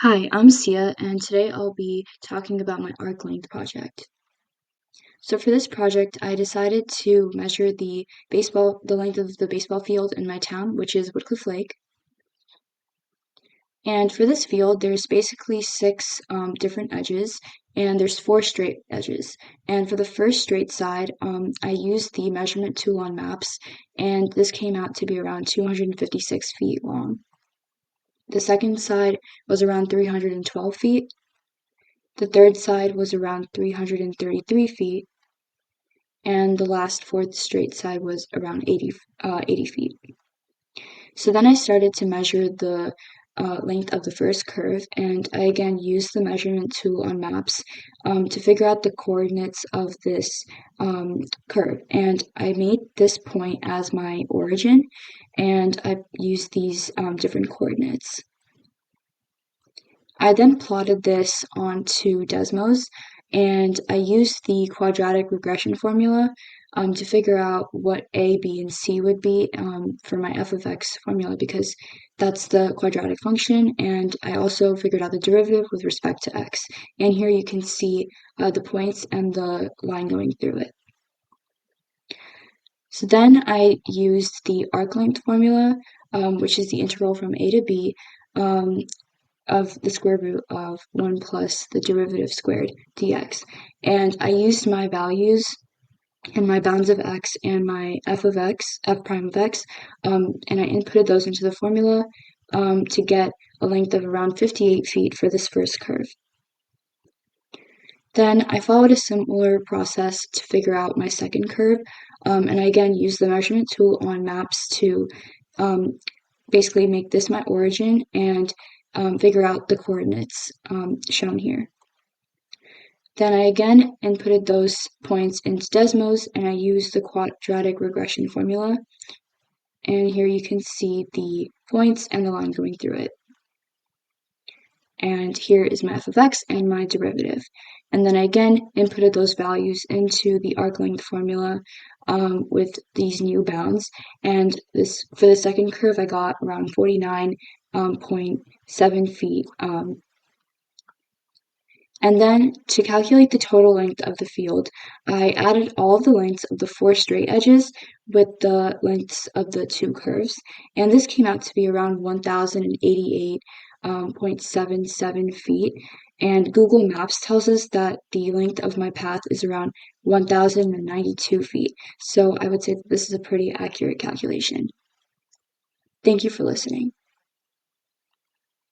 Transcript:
Hi, I'm Sia, and today I'll be talking about my arc length project. So for this project, I decided to measure the length of the baseball field in my town, which is Woodcliff Lake. And for this field, there's basically six different edges, and there's four straight edges. And for the first straight side, I used the measurement tool on maps, and this came out to be around 256 feet long. The second side was around 312 feet. The third side was around 333 feet, and the last fourth straight side was around 80 feet. So then I started to measure the length of the first curve, and I again used the measurement tool on maps to figure out the coordinates of this curve. And I made this point as my origin, and I used these different coordinates. I then plotted this onto Desmos, and I used the quadratic regression formula to figure out what A, B, and C would be for my f of x formula because that's the quadratic function, and I also figured out the derivative with respect to x. And here you can see the points and the line going through it. So then I used the arc length formula, which is the integral from A to B, of the square root of 1 plus the derivative squared dx. And I used my values and my bounds of x and my f prime of x, and I inputted those into the formula to get a length of around 58 feet for this first curve. Then I followed a similar process to figure out my second curve, and I again used the measurement tool on maps to basically make this my origin and figure out the coordinates shown here. Then I again inputted those points into Desmos, and I used the quadratic regression formula. And here you can see the points and the line going through it. And here is my f of x and my derivative. And then I again inputted those values into the arc length formula with these new bounds. And this for the second curve, I got around 49.7 feet. And then to calculate the total length of the field, I added all of the lengths of the four straight edges with the lengths of the two curves, and this came out to be around 1,088.77 feet. And Google Maps tells us that the length of my path is around 1,092 feet. So I would say that this is a pretty accurate calculation. Thank you for listening.